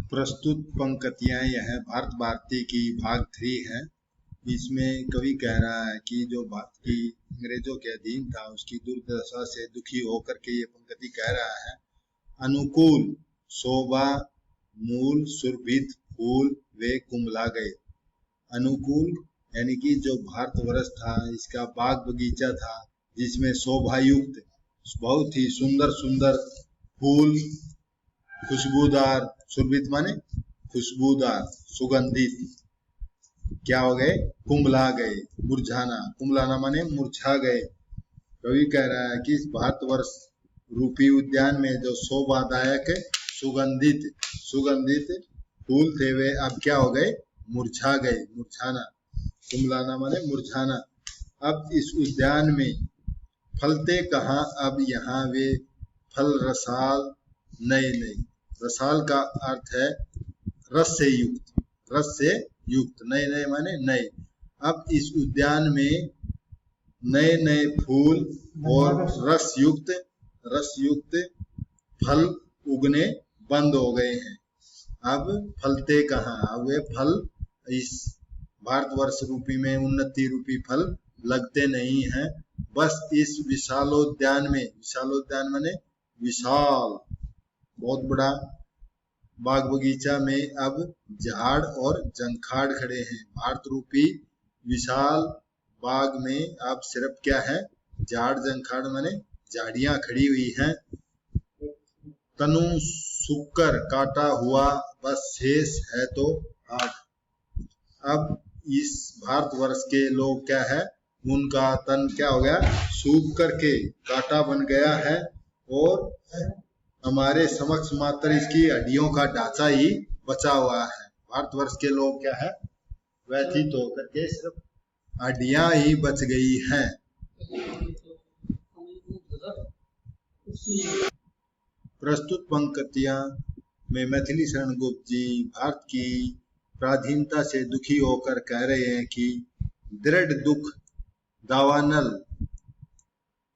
प्रस्तुत पंक्तियां यह भारत भारती की भाग 3 है। इसमें कवि कह रहा है कि जो भारत की अंग्रेजों के अधीन था उसकी दुर्दशा से दुखी होकर के ये पंक्ति कह रहा है। अनुकूल शोभा मूल सुरभित फूल वे कुमला गए। अनुकूल यानी कि जो भारतवर्ष था इसका बाग बगीचा था जिसमें शोभायुक्त बहुत ही सुंदर सुंदर फूल खुशबूदार, सुरभित माने खुशबूदार, सुगंधित क्या हो गए, कुंभला गए, मुरझाना, कुंभलाना माने मुरझा गए। कवि कह रहा है कि इस भारतवर्ष रूपी उद्यान में जो शोभादायक सुगंधित सुगंधित फूल थे वे अब क्या हो गए, मुरझा गए, मुरझाना, कुंभलाना माने मुरझाना। अब इस उद्यान में फलते कहाँ अब यहाँ वे फल रसाल नए नए। रसाल का अर्थ है रस से युक्त, रस से युक्त, नए नए माने नए। अब इस उद्यान में नए नए फूल और रस युक्त फल उगने बंद हो गए हैं। अब फलते कहाँ, अब वे फल इस भारतवर्ष रूपी में उन्नति रूपी फल लगते नहीं हैं। बस इस विशालोद्यान में, विशालोद्यान माने विशाल बहुत बड़ा बाग बगीचा में अब झाड़ और जंखाड़ खड़े हैं। भारत रूपी विशाल बाग में अब सिर्फ क्या है, झाड़ जंखाड़ माने झाड़ियां खड़ी हुई हैं। तनु सूखकर काटा हुआ बस शेष है तो आग। अब इस भारतवर्ष के लोग क्या है, उनका तन क्या हो गया, सूख करके काटा बन गया है और हमारे समक्ष मात्र इसकी हड्डियों का ढांचा ही बचा हुआ है। भारतवर्ष के लोग क्या है, व्यथित होकर के सिर्फ हड्डियां ही बच गई हैं। प्रस्तुत पंक्तियां में मैथिली शरण गुप्त जी भारत की पराधीनता से दुखी होकर कह रहे हैं कि दृढ़ दुख दावानल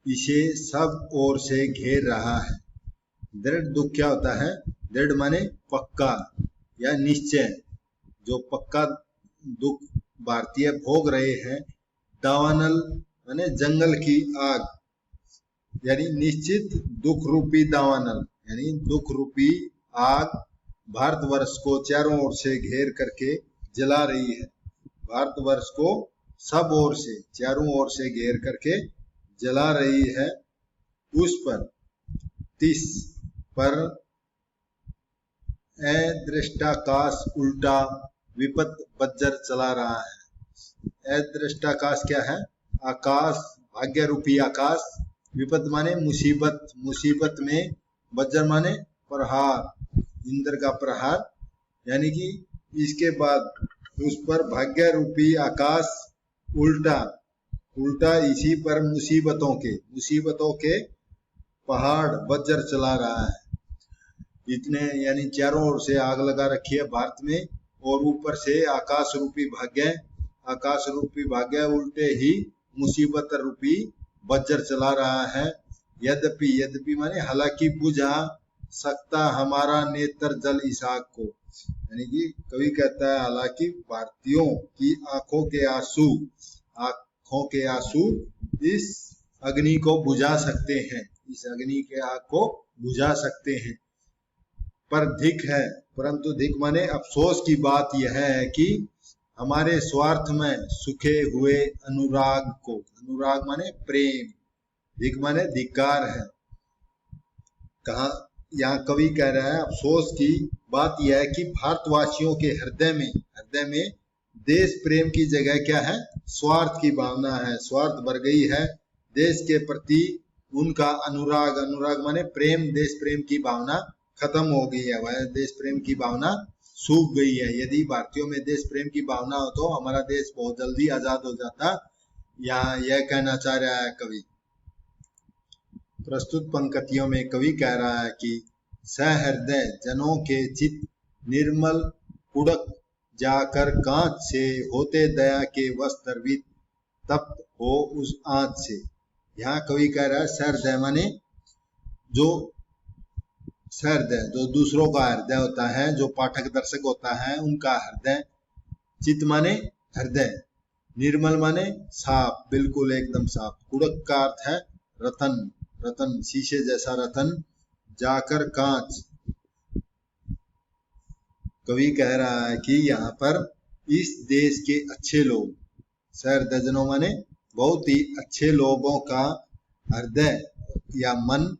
इसे सब ओर से घेर रहा है। दृढ़ दुख क्या होता है, दृढ़ माने पक्का या निश्चय, जो पक्का दुख भारतीय भोग रहे हैं। दावानल माने जंगल की आग, यानी निश्चित दुख रूपी दावानल यानी दुख रूपी आग भारतवर्ष को चारों ओर से घेर करके जला रही है। भारतवर्ष को सब ओर से, चारों ओर से घेर करके जला रही है। उस पर तिस पर अदृष्टाकाश उल्टा विपत बज्जर चला रहा है। अदृष्टाकाश क्या है, आकाश, भाग्य रूपी आकाश, विपत माने मुसीबत, मुसीबत में, बज्जर माने प्रहार, इंद्र का प्रहार, यानी कि इसके बाद उस पर भाग्य रूपी आकाश उल्टा उल्टा इसी पर मुसीबतों के पहाड़ बज्जर चला रहा है। इतने यानी चारों ओर से आग लगा रखी है भारत में और ऊपर से आकाश रूपी भाग्य उल्टे ही मुसीबत रूपी बज्जर चला रहा है। यद्यपि माने हालांकि बुझा सकता हमारा नेत्र जल इस आग को, यानी कि कवि कहता है हालांकि भारतीयों की आंखों के आंसू इस अग्नि को बुझा सकते हैं, इस अग्नि के आग को बुझा सकते हैं। पर धिक है, परंतु धिक माने अफसोस की बात यह है कि हमारे स्वार्थ में सुखे हुए अनुराग को, अनुराग माने प्रेम, धिक माने धिक्कार है। कहा, यहाँ कवि कह रहा है अफसोस की बात यह है कि भारतवासियों के हृदय में देश प्रेम की जगह क्या है, स्वार्थ की भावना है, स्वार्थ भर गई है। देश के प्रति उनका अनुराग माने प्रेम, देश प्रेम की भावना खत्म हो गई है, वह देश प्रेम की भावना सूख गई है। यदि भारतीयों में देश प्रेम की भावना हो तो हमारा देश बहुत जल्दी आजाद हो जाता, यहाँ यह कहना चाह रहा है कवि। प्रस्तुत पंक्तियों में कवि कह रहा है कि सहृदय जनों के चित निर्मल कुड़क जाकर कांच से होते दया के वस्त्रवित तप्त हो उस आंच से। यहाँ कवि कह रहा है सहृदय माने जो सहृदय जो दूसरों का हृदय होता है, जो पाठक दर्शक होता है उनका हृदय। चित माने हृदय, निर्मल माने साफ, बिल्कुल एकदम साफ। कुड़क का अर्थ है रतन, रतन शीशे जैसा रतन, जाकर कांच। कवि कह रहा है कि यहाँ पर इस देश के अच्छे लोग, सहृदयजनों माने बहुत ही अच्छे लोगों का हृदय या मन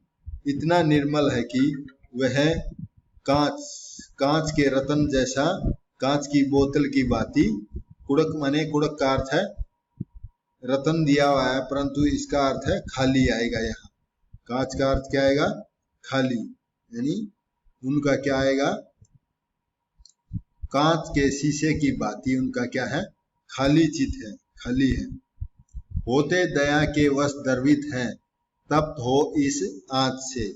इतना निर्मल है कि वह कांच, कांच के रतन जैसा, कांच की बोतल की भांति। कुड़क माने, कुड़क का अर्थ है रतन दिया हुआ है, परंतु इसका अर्थ है खाली आएगा यहाँ। कांच का अर्थ क्या आएगा? खाली, यानी उनका क्या आएगा? कांच के शीशे की भांति उनका क्या है? खाली चित है, खाली है। होते दया के वश द्रवित हैं, तप्त हो इस आंच से।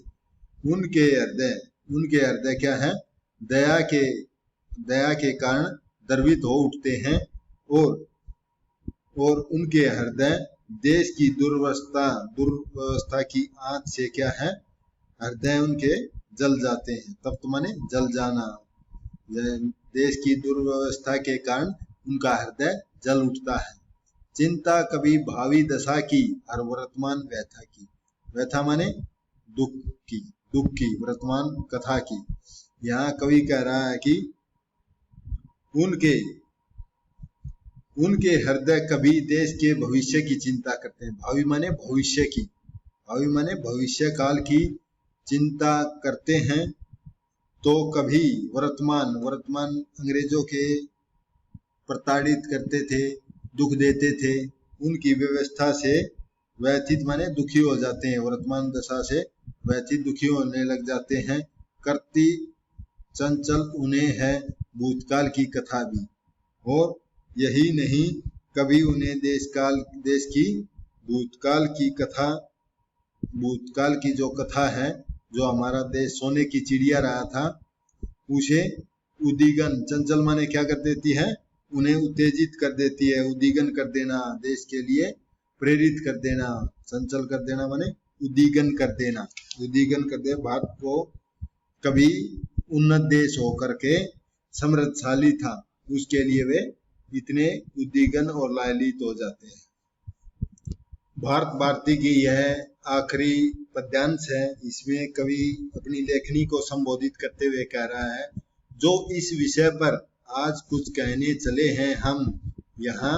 उनके हृदय, उनके हृदय क्या है? दया के कारण द्रवित हो उठते हैं, और उनके हृदय देश की दुर्व्यवस्था की आंच से क्या है? हृदय उनके जल जाते हैं। तप्त माने जल जाना। देश की दुर्व्यवस्था के कारण उनका हृदय जल उठता है। चिंता कभी भावी दशा की और वर्तमान व्यथा की। व्यथा माने दुख की, दुख की, वर्तमान कथा की। यहाँ कवि कह रहा है कि उनके हृदय कभी देश के भविष्य की चिंता करते हैं। भावी माने भविष्य की, भावी माने भविष्य काल की चिंता करते हैं, तो कभी वर्तमान, वर्तमान अंग्रेजों के प्रताड़ित करते थे, दुख देते थे, उनकी व्यवस्था से व्यथित माने दुखी हो जाते हैं। वर्तमान दशा से व्यथित दुखी होने लग जाते हैं। करती चंचल उन्हें है भूतकाल की कथा भी। और यही नहीं, कभी उन्हें देश की भूतकाल की कथा, भूतकाल की जो कथा है, जो हमारा देश सोने की चिड़िया रहा था, उसे उद्दीगन, चंचल माने क्या कर देती है? उन्हें उत्तेजित कर देती है। उद्दीगन कर देना, देश के लिए प्रेरित कर देना। चंचल कर देना माने उद्दीगन कर देना, उद्दीगन कर दे। भारत को कभी उन्नत देश होकर के समृद्धशाली था, उसके लिए वे इतने उद्दीगन और लालित हो जाते हैं। भारत भारती की यह आखिरी पद्यांश है। इसमें कवि अपनी लेखनी को संबोधित करते हुए कह रहा है, जो इस विषय पर आज कुछ कहने चले हैं हम, यहाँ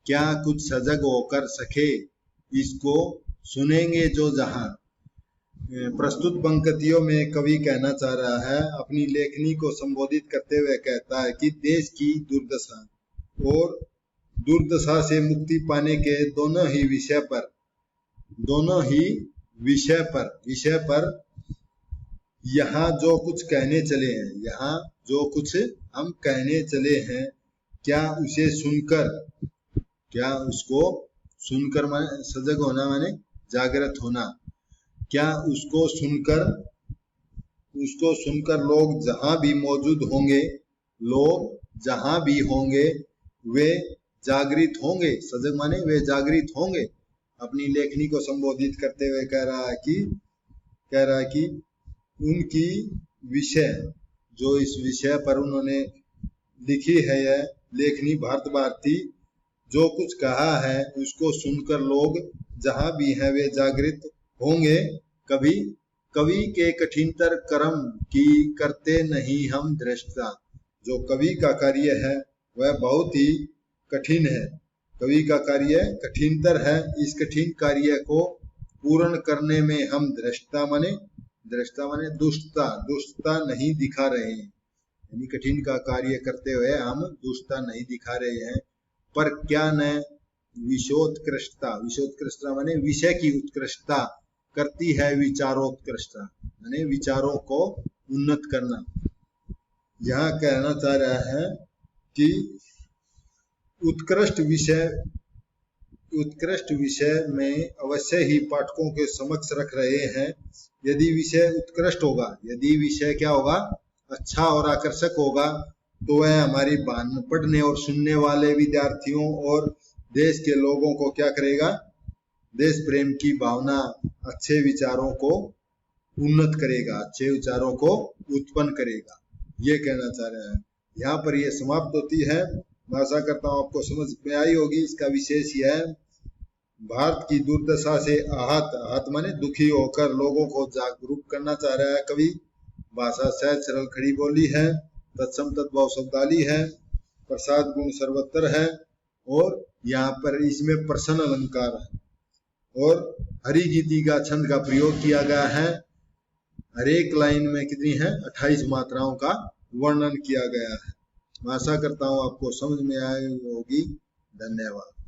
क्या कुछ सजग होकर सके, इसको सुनेंगे जो जहां। प्रस्तुत पंक्तियों में कवि कहना चाह रहा है, अपनी लेखनी को संबोधित करते हुए कहता है कि देश की दुर्दशा और दुर्दशा से मुक्ति पाने के दोनों ही विषय पर यहाँ जो कुछ कहने चले हैं, यहाँ जो कुछ हम कहने चले हैं, क्या उसे सुनकर, क्या उसको सुनकर माने सजग होना माने जागृत होना, क्या उसको सुनकर लोग जहां भी मौजूद होंगे, लोग जहां भी होंगे वे जागृत होंगे। सजग माने वे जागृत होंगे। अपनी लेखनी को संबोधित करते हुए कह रहा है कि उनकी विषय, जो इस विषय पर उन्होंने लिखी है यह लेखनी भारत भारती, जो कुछ कहा है उसको सुनकर लोग जहां भी हैं वे जागृत होंगे। कवि के कठिनतर कर्म की करते नहीं हम दृष्टा। जो कवि का कार्य है वह बहुत ही कठिन है। कवि का कार्य कठिनतर है। इस कठिन कार्य को पूर्ण करने में हम दृष्टा माने दुष्टता नहीं दिखा रहे हैं। यानी कठिन का कार्य करते हुए हम दुष्टता नहीं दिखा रहे हैं। पर क्या न विषयोत्कृष्टता माने विषय की उत्कृष्टता करती है विचारोत्कृष्टता, माने विचारों को उन्नत करना। यहाँ कहना चाह रहा है कि उत्कृष्ट विषय में अवश्य ही पाठकों के समक्ष रख रहे हैं। यदि विषय उत्कृष्ट होगा, यदि विषय क्या होगा? अच्छा और आकर्षक होगा, तो वह हमारी पढ़ने और सुनने वाले विद्यार्थियों और देश के लोगों को क्या करेगा? देश प्रेम की भावना, अच्छे विचारों को उन्नत करेगा, अच्छे विचारों को उत्पन्न करेगा, ये कहना चाह रहे हैं। यहाँ पर ये समाप्त होती है। मैं आशा करता हूँ आपको समझ में आई होगी। इसका विशेष यह है, भारत की दुर्दशा से आहत माने दुखी होकर लोगों को जागरूक करना चाह रहा है कवि। भाषा सहज सरल खड़ी बोली है, तत्सम तद्भव शब्दाली है, प्रसाद गुण सर्वत्र है, और यहाँ पर इसमें प्रश्न अलंकार है, और हरि गीति का छंद का प्रयोग किया गया है। हर एक लाइन में कितनी है, 28 मात्राओं का वर्णन किया गया है। मैं आशा करता हूँ आपको समझ में आई होगी। धन्यवाद।